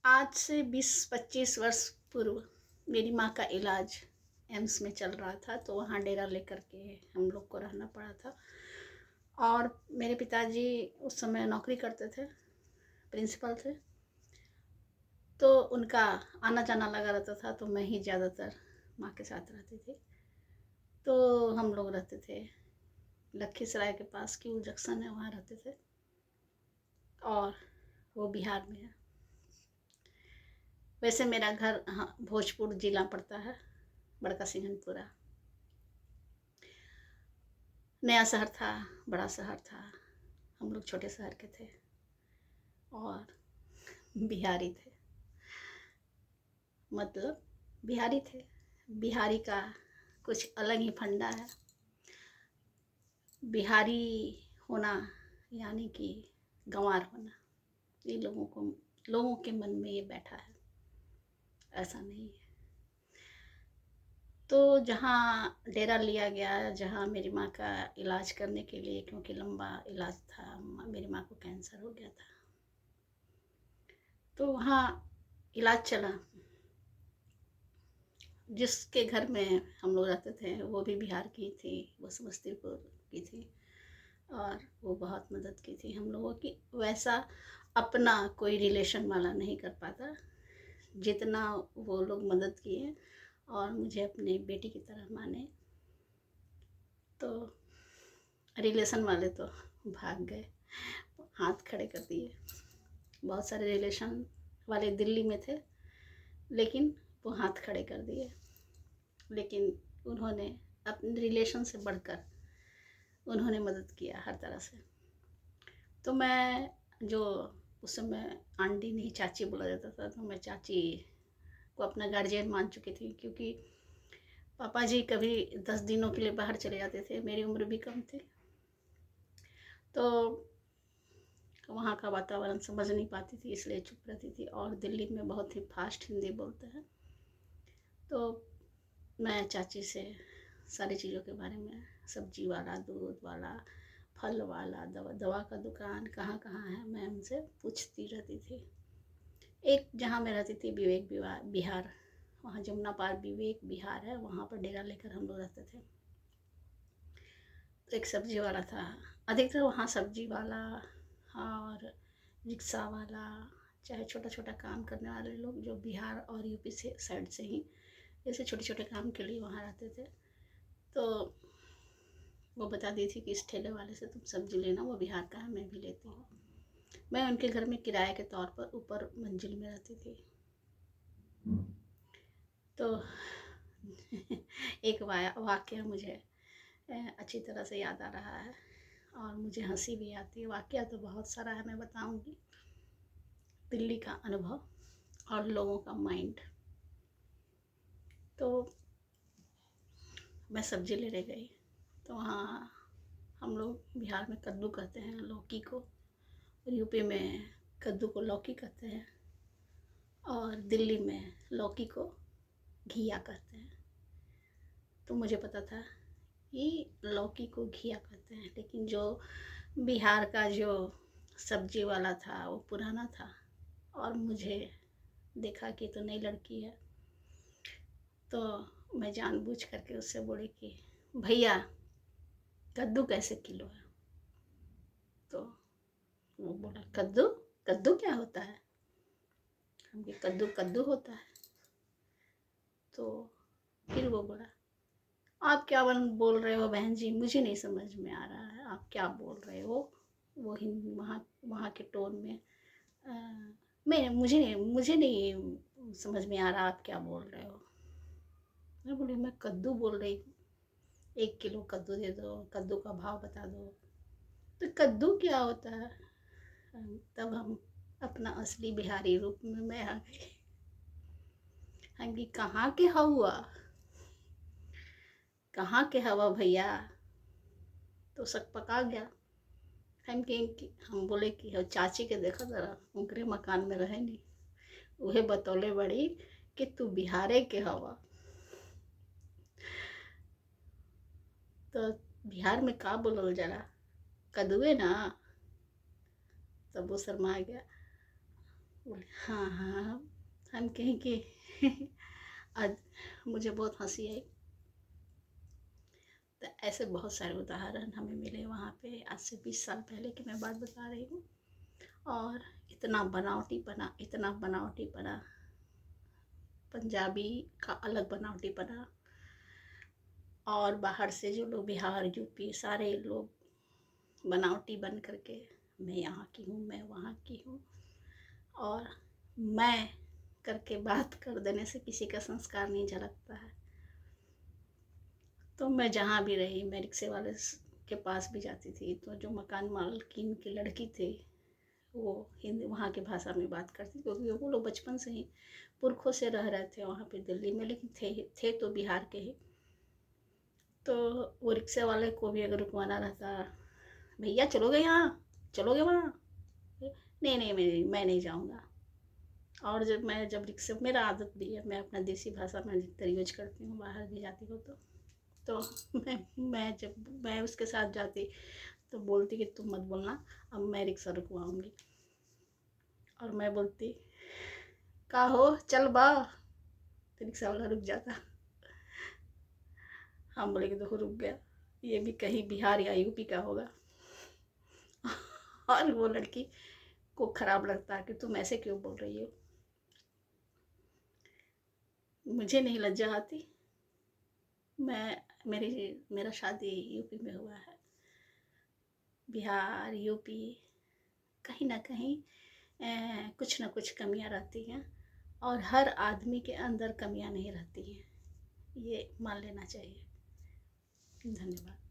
आज से 20-25 वर्ष पूर्व मेरी माँ का इलाज एम्स में चल रहा था, तो वहाँ डेरा लेकर के हम लोग को रहना पड़ा था। और मेरे पिताजी उस समय नौकरी करते थे, प्रिंसिपल थे, तो उनका आना जाना लगा रहता था, तो मैं ही ज़्यादातर माँ के साथ रहती थी। तो हम लोग रहते थे लखीसराय के पास की जंक्शन है, वहाँ रहते थे, और वो बिहार में है। वैसे मेरा घर हाँ भोजपुर जिला पड़ता है, बड़का सिंघनपुरा। नया शहर था, बड़ा शहर था, हम लोग छोटे शहर के थे और बिहारी थे, मतलब बिहारी थे। बिहारी का कुछ अलग ही फंडा है। बिहारी होना यानी कि गंवार होना, ये लोगों के मन में ये बैठा है, ऐसा नहीं है। तो जहाँ डेरा लिया गया, जहाँ मेरी माँ का इलाज करने के लिए, क्योंकि लंबा इलाज था, मेरी माँ को कैंसर हो गया था, तो वहाँ इलाज चला। जिसके घर में हम लोग रहते थे वो भी बिहार की थी, वो समस्तीपुर की थी, और वो बहुत मदद की थी हम लोगों की। वैसा अपना कोई रिलेशन वाला नहीं कर पाता जितना वो लोग मदद किए और मुझे अपने बेटी की तरह माने। तो रिलेशन वाले तो भाग गए, हाथ खड़े कर दिए। बहुत सारे रिलेशन वाले दिल्ली में थे, लेकिन वो हाथ खड़े कर दिए। लेकिन उन्होंने अपने रिलेशन से बढ़कर उन्होंने मदद किया हर तरह से। तो मैं जो उस समय आंटी नहीं चाची बोला जाता था, तो मैं चाची को अपना गार्जियन मान चुकी थी, क्योंकि पापा जी कभी 10 दिनों के लिए बाहर चले जाते थे, मेरी उम्र भी कम थी, तो वहाँ का वातावरण समझ नहीं पाती थी, इसलिए चुप रहती थी। और दिल्ली में बहुत ही फास्ट हिंदी बोलते हैं, तो मैं चाची से सारी चीज़ों के बारे में, सब्जी वाला, दूध वाला, फल वाला, दवा का दुकान कहाँ कहाँ है, मैं उनसे पूछती रहती थी। एक जहाँ मैं रहती थी विवेक बिहार, वहाँ जमुना पार विवेक बिहार है, वहाँ पर डेरा लेकर हम लोग रहते थे। तो एक सब्जी वाला था, अधिकतर वहाँ सब्जी वाला और रिक्शा वाला, चाहे छोटा छोटा काम करने वाले लोग जो बिहार और यूपी से साइड से ही जैसे छोटे छोटे काम के लिए वहाँ रहते थे, तो वो बता दी थी कि इस ठेले वाले से तुम सब्जी लेना, वो बिहार का है, मैं भी लेती हूँ। मैं उनके घर में किराए के तौर पर ऊपर मंजिल में रहती थी। तो एक वाक्य मुझे अच्छी तरह से याद आ रहा है और मुझे हंसी भी आती है। वाक्य तो बहुत सारा है, मैं बताऊंगी। दिल्ली का अनुभव और लोगों का माइंड। तो मैं सब्जी लेने गई, तो वहाँ हम लोग बिहार में कद्दू कहते हैं लौकी को, और यूपी में कद्दू को लौकी कहते हैं, और दिल्ली में लौकी को घिया कहते हैं। तो मुझे पता था ये लौकी को घिया कहते हैं, लेकिन जो बिहार का जो सब्जी वाला था वो पुराना था, और मुझे देखा कि तो नई लड़की है, तो मैं जानबूझ करके उससे बोली कि भैया कद्दू कैसे किलो है। तो वो बोला कद्दू, कद्दू क्या होता है। हम कि कद्दू कद्दू होता है। तो फिर वो बोला आप क्या बोल रहे हो बहन जी, मुझे नहीं समझ में आ रहा है आप क्या बोल रहे हो। वो हिंदी वहाँ वहाँ के टोन में मैं मुझे नहीं समझ में आ रहा आप क्या बोल रहे हो। मैं बोली मैं कद्दू बोल रही हूँ, 1 किलो कद्दू दे दो, कद्दू का भाव बता दो। तो कद्दू क्या होता है। तब हम अपना असली बिहारी रूप में मैं आ गई। हम कि कहाँ के हुआ, कहाँ के हवा भैया। तो शक पका गया। हम बोले कि हो चाची के देखा जरा, उनके मकान में रहे नहीं, उहे बतौले बड़ी कि तू बिहारे के हवा। तो बिहार में का बोलल जरा, कदुए ना। तब वो शर्मा गया। बोले हाँ हाँ। हम कहें कि आज मुझे बहुत हंसी आई। तो ऐसे बहुत सारे उदाहरण हमें मिले वहाँ पे, आज से 20 साल पहले की मैं बात बता रही हूँ। और इतना बनावटीपना, इतना बनावटीपना, पंजाबी का अलग बनावटीपना, और बाहर से जो लोग बिहार यूपी सारे लोग बनावटी बन करके, मैं यहाँ की हूँ, मैं वहाँ की हूँ, और मैं करके बात कर देने से किसी का संस्कार नहीं झलकता है। तो मैं जहाँ भी रही, मैं रिक्शे वाले के पास भी जाती थी तो जो मकान मालकिन की लड़की थी वो हिंदी वहाँ की भाषा में बात करती, क्योंकि वो लोग बचपन से ही पुरखों से रह रहे थे वहाँ पे दिल्ली में, लेकिन थे तो बिहार के ही। तो वो रिक्शे वाले को भी अगर रुकवाना रहता, भैया चलोगे यहाँ, चलोगे वहाँ, नहीं नहीं मैं नहीं जाऊँगा। और जब रिक्शे, मेरा आदत भी है, मैं अपना देसी भाषा में अधिकतर यूज करती हूँ, बाहर भी जाती हूँ तो जब मैं उसके साथ जाती तो बोलती कि तुम मत बोलना, अब मैं रिक्शा रुकवाऊँगी। और मैं बोलती का हो चल बा, तो रिक्शा वाला रुक जाता। हम बोले कि देखो रुक गया, ये भी कहीं बिहार या यूपी का होगा। और वो लड़की को खराब लगता है कि तुम ऐसे क्यों बोल रही हो। मुझे नहीं लज्जा आती। मेरा शादी यूपी में हुआ है। बिहार यूपी कहीं ना कहीं कुछ ना कुछ कमियां रहती हैं, और हर आदमी के अंदर कमियां नहीं रहती हैं, ये मान लेना चाहिए। धन्यवाद।